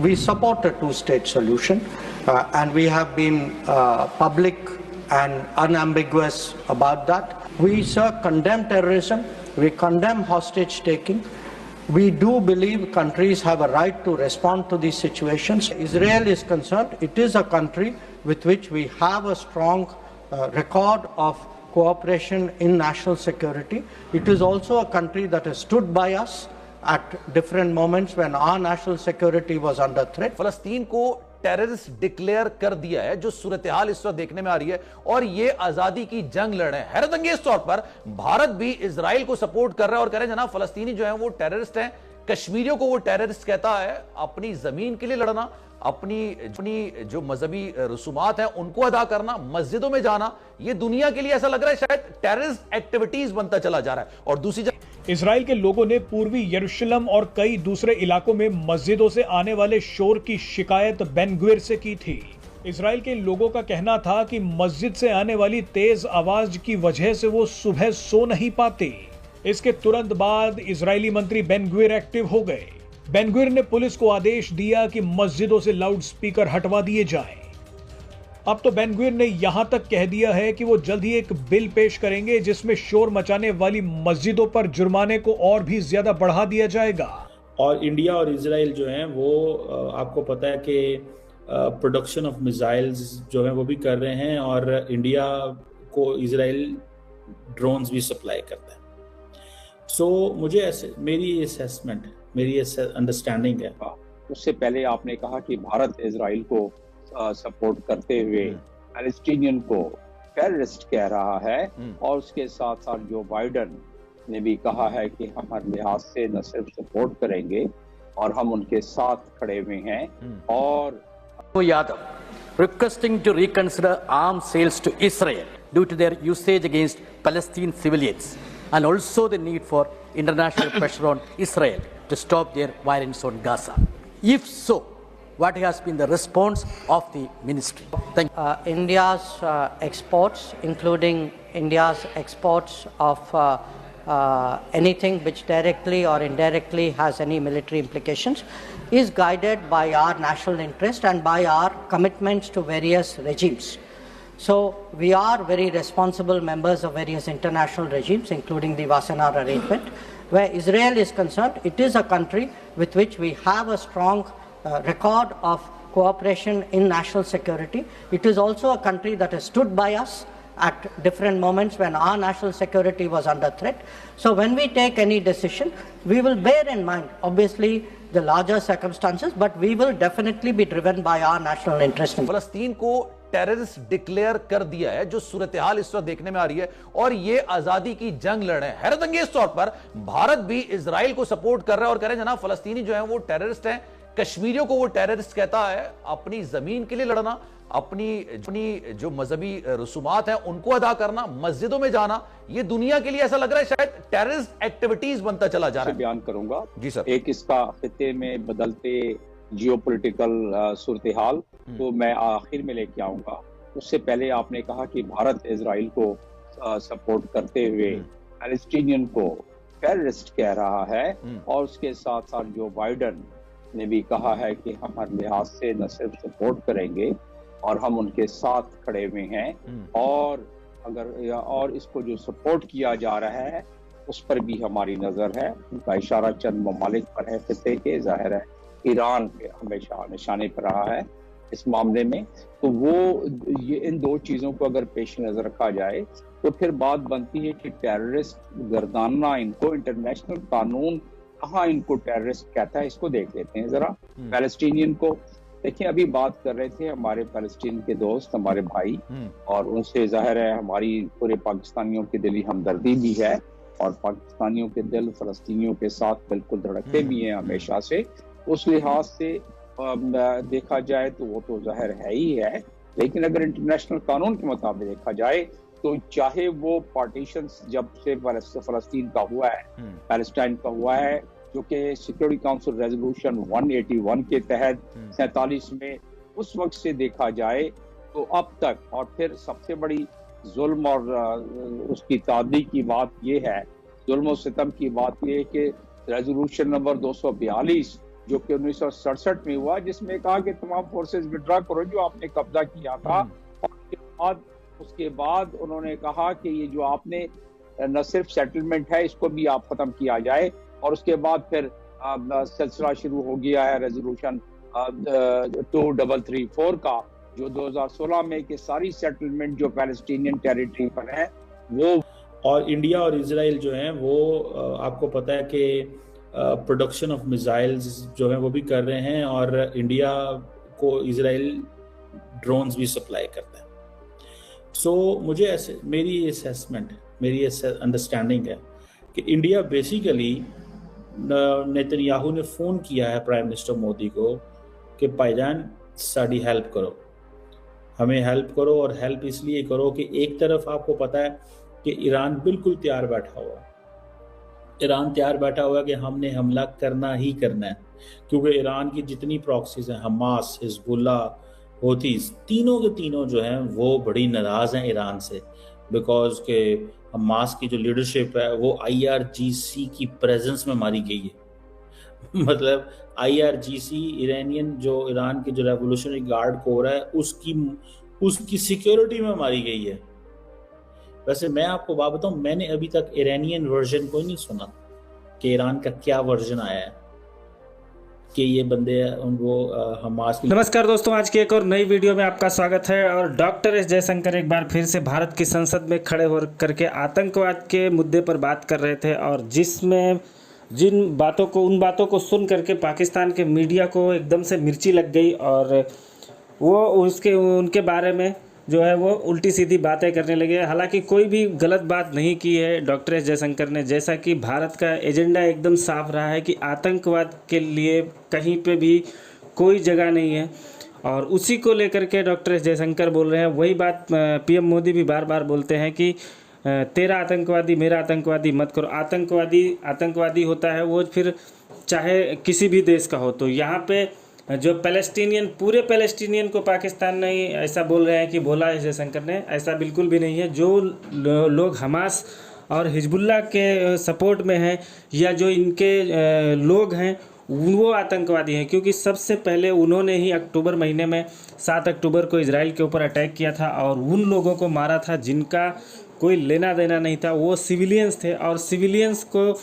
We support a two-state solution, and we have been public and unambiguous about that. We, sir, condemn terrorism. We condemn hostage-taking. We do believe countries have a right to respond to these situations. Israel is concerned, it is a country with which we have a strong record of cooperation in national security. It is also a country that has stood by us at different moments when our national security was under threat. फलस्तीन को terrorist declare कर दिया है, जो सूरत हाल इस वक्त देखने में आ रही है, और ये आजादी की जंग लड़ रहे हैं। हैरतअंगेज तौर पर भारत भी इजराइल को सपोर्ट कर रहा है और कह रहे हैं जनाब फलस्तीनी जो है वो टेररिस्ट हैं, कश्मीरियों को वो टेररिस्ट कहता है। अपनी जमीन के लिए लड़ना, अपनी जो मजहबी रसूमात हैं उनको अदा करना, मस्जिदों में जाना, ये दुनिया के लिए ऐसा लग रहा है शायद टेररिस्ट एक्टिविटीज बनता चला जा रहा है। और दूसरी इजराइल के लोगों ने पूर्वी यरूशलेम और कई दूसरे इलाकों में मस्जिदों से आने वाले शोर की शिकायत बेन गुविर से की थी। इजराइल के लोगों का कहना था कि मस्जिद से आने वाली तेज आवाज की वजह से वो सुबह सो नहीं पाते। इसके तुरंत बाद इजरायली मंत्री बेन गुविर एक्टिव हो गए। बेन गुविर ने पुलिस को आदेश दिया कि मस्जिदों से लाउड स्पीकर हटवा दिए जाएं। अब तो बेन गुविर ने यहां तक कह दिया है कि वो जल्द ही एक बिल पेश करेंगे जिसमें शोर मचाने वाली मस्जिदों पर जुर्माने को और भी ज्यादा बढ़ा दिया जाएगा। और इंडिया और इजराइल जो है वो आपको पता है कि प्रोडक्शन ऑफ मिसाइल्स जो है वो भी कर रहे हैं, और इंडिया को इजराइल ड्रोन्स भी सप्लाई करता है। सो मुझे मेरी असेसमेंट, मेरी अंडरस्टैंडिंग है। उससे पहले आपने कहा कि भारत इजराइल को सपोर्ट करते हुए पैलेस्टीनियन को टेररिस्ट कह रहा है, और उसके साथ साथ जो बाइडन ने भी कहा है कि हम हर लिहाज से न सिर्फ सपोर्ट करेंगे और हम उनके साथ खड़े हुए हैं। और Yadav requesting to reconsider arms sales to Israel due to their usage against Palestinian civilians, and also the need for international pressure on Israel to stop their violence on Gaza. If so, what has been the response of the ministry? Thank you. India's exports, including India's exports of anything which directly or indirectly has any military implications, is guided by our national interest and by our commitments to various regimes. So we are very responsible members of various international regimes, including the Wassenaar Arrangement. Where Israel is concerned, it is a country with which we have a strong record of cooperation in national security. It is also a country that has stood by us at different moments when our national security was under threat. So when we take any decision, we will bear in mind, obviously, the larger circumstances, but we will definitely be driven by our national interest. फलस्तीन को terrorist declare कर दिया है, जो सूरत हाल इस वक्त देखने में आ रही है, और ये आजादी की जंग लड़ रहे हैं। हैरतअंगेज तौर पर भारत भी इजराइल को सपोर्ट कर रहा है और कह रहे हैं जनाब फलस्तीनी जो है वो टेररिस्ट हैं, कश्मीरियों को वो टेररिस्ट कहता है। अपनी जमीन के लिए लड़ना, अपनी जो मजहबी रसूमात हैं उनको अदा करना, मस्जिदों में जाना, ये दुनिया के लिए ऐसा लग रहा है शायद टेररिस्ट एक्टिविटीज बनता चला जा रहा है। बयान करूंगा जी सर। एक इसका खित्ते में बदलते जियोपॉलिटिकल सूरत हाल तो मैं आखिर में लेके आऊंगा। उससे पहले आपने कहा कि भारत इजराइल को सपोर्ट करते हुए पैलेस्टीनियन को टेररिस्ट कह रहा है, और उसके साथ साथ जो बाइडन ने भी कहा है कि हम हर लिहाज से न सिर्फ सपोर्ट करेंगे और हम उनके साथ खड़े हुए हैं। और इसको जो सपोर्ट किया जा रहा है उस पर भी हमारी नजर है। उनका इशारा चंद ममालिक पर है खित्ते के, जाहिर है ईरान पे हमेशा निशाने पर रहा है इस मामले में। तो वो ये इन दो चीजों को अगर पेश नजर रखा जाए तो फिर बात बनती है कि टेररिस्ट गर्दाना इनको इंटरनेशनल कानून कहाँ इनको टेररिस्ट कहता है, इसको देख लेते हैं जरा। पैलेस्टीनियन को देखिए, अभी बात कर रहे थे हमारे पैलेस्टीन के दोस्त, हमारे भाई, और उनसे जाहिर है हमारी पूरे पाकिस्तानियों की दिली हमदर्दी भी है, और पाकिस्तानियों के दिल फलस्तीनियों के साथ बिल्कुल धड़कते भी हैं हमेशा से। उस लिहाज से देखा जाए तो वो तो जाहिर है ही है, लेकिन अगर इंटरनेशनल कानून के मुताबिक देखा जाए तो चाहे वो पार्टीशन जब से फलस्तीन का हुआ है, पैलेस्टाइन का हुआ है, जो कि सिक्योरिटी काउंसिल रेजोल्यूशन 181 के तहत 47 में, उस वक्त से देखा जाए तो अब तक, और फिर सबसे बड़ी जुल्म और उसकी तादी की बात यह है, जुल्म और सितम की बात यह है कि रेजोल्यूशन नंबर 242 जो कि 1967 में हुआ, जिसमें कहा कि तमाम फोर्सेस विड्रॉ करो जो आपने कब्जा किया था। और उसके बाद उन्होंने कहा कि ये जो आपने न सिर्फ सेटलमेंट है इसको भी आप खत्म किया जाए। और उसके बाद फिर सिलसिला शुरू हो गया है रेजोल्यूशन 2334 का, जो 2016 में कि सारी सेटलमेंट जो पैलेस्टीनियन टेरिटरी पर है वो। और इंडिया और इजराइल जो हैं वो आपको पता है कि प्रोडक्शन ऑफ मिसाइल्स जो है वो भी कर रहे हैं, और इंडिया को इजराइल ड्रोन्स भी सप्लाई करता है। सो मुझे मेरी असेसमेंट है, मेरी अंडरस्टैंडिंग है कि इंडिया बेसिकली, नेतन्याहू ने फ़ोन किया है प्राइम मिनिस्टर मोदी को कि भाईजान साड़ी हेल्प करो, हमें हेल्प करो। और हेल्प इसलिए करो कि एक तरफ आपको पता है कि ईरान बिल्कुल तैयार बैठा हुआ है, ईरान तैयार बैठा हुआ है कि हमने हमला करना ही करना है, क्योंकि ईरान की जितनी प्रॉक्सीज हैं, हमास, हिजबुल्ला, हूथीज, तीनों के तीनों जो हैं वो बड़ी नाराज़ हैं ईरान से, बिकॉज के हमास की जो लीडरशिप है वो IRGC की प्रेजेंस में मारी गई है। मतलब IRGC ईरानियन जो ईरान की जो रेवोल्यूशनरी गार्ड कोर है उसकी सिक्योरिटी में मारी गई है। वैसे मैं आपको बात बताऊं, मैंने अभी तक ईरानियन वर्जन को नहीं सुना कि ईरान का क्या वर्जन आया है कि ये बंदे उनको हमास की। नमस्कार दोस्तों, आज की एक और नई वीडियो में आपका स्वागत है। और डॉक्टर एस जयशंकर एक बार फिर से भारत की संसद में खड़े हो करके आतंकवाद के मुद्दे पर बात कर रहे थे, और जिसमें उन बातों को सुन करके पाकिस्तान के मीडिया को एकदम से मिर्ची लग गई, और वो उनके बारे में जो है वो उल्टी सीधी बातें करने लगे। हालांकि कोई भी गलत बात नहीं की है डॉक्टर एस जयशंकर ने, जैसा कि भारत का एजेंडा एकदम साफ रहा है कि आतंकवाद के लिए कहीं पे भी कोई जगह नहीं है, और उसी को लेकर के डॉक्टर एस जयशंकर बोल रहे हैं। वही बात PM मोदी भी बार बार बोलते हैं कि तेरा आतंकवादी मेरा आतंकवादी मत करो। आतंकवादी होता है वो फिर चाहे किसी भी देश का हो। तो यहाँ पे जो पूरे पैलेस्टीनियन को पाकिस्तान नहीं ऐसा बोल रहे हैं कि बोला है जयशंकर ने, ऐसा बिल्कुल भी नहीं है। जो लोग हमास और हिजबुल्ला के सपोर्ट में हैं या जो इनके लोग हैं वो आतंकवादी हैं, क्योंकि सबसे पहले उन्होंने ही अक्टूबर महीने में 7 अक्टूबर को इजराइल के ऊपर अटैक किया था, और उन लोगों को मारा था जिनका कोई लेना देना नहीं था, वो सिविलियंस थे। और सिविलियंस को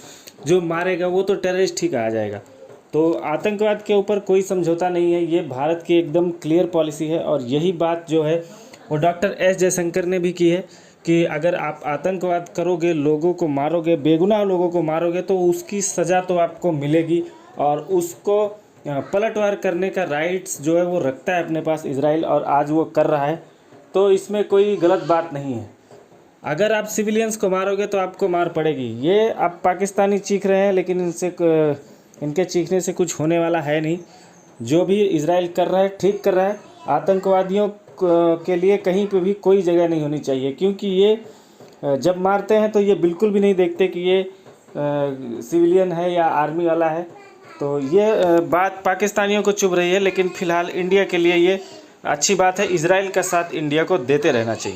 जो मारेगा वो तो टेररिस्ट ही कहा जाएगा। तो आतंकवाद के ऊपर कोई समझौता नहीं है, ये भारत की एकदम क्लियर पॉलिसी है। और यही बात जो है वो डॉक्टर एस जयशंकर ने भी की है कि अगर आप आतंकवाद करोगे, लोगों को मारोगे, बेगुनाह लोगों को मारोगे, तो उसकी सज़ा तो आपको मिलेगी, और उसको पलटवार करने का राइट्स जो है वो रखता है अपने पास इजराइल, और आज वो कर रहा है। तो इसमें कोई गलत बात नहीं है। अगर आप सिविलियंस को मारोगे तो आपको मार पड़ेगी। ये आप पाकिस्तानी चीख रहे हैं, लेकिन इनके चीखने से कुछ होने वाला है नहीं। जो भी इजराइल कर रहा है ठीक कर रहा है। आतंकवादियों के लिए कहीं पे भी कोई जगह नहीं होनी चाहिए, क्योंकि ये जब मारते हैं तो ये बिल्कुल भी नहीं देखते कि ये सिविलियन है या आर्मी वाला है। तो ये बात पाकिस्तानियों को चुभ रही है, लेकिन फ़िलहाल इंडिया के लिए ये अच्छी बात है। इजराइल का साथ इंडिया को देते रहना चाहिए।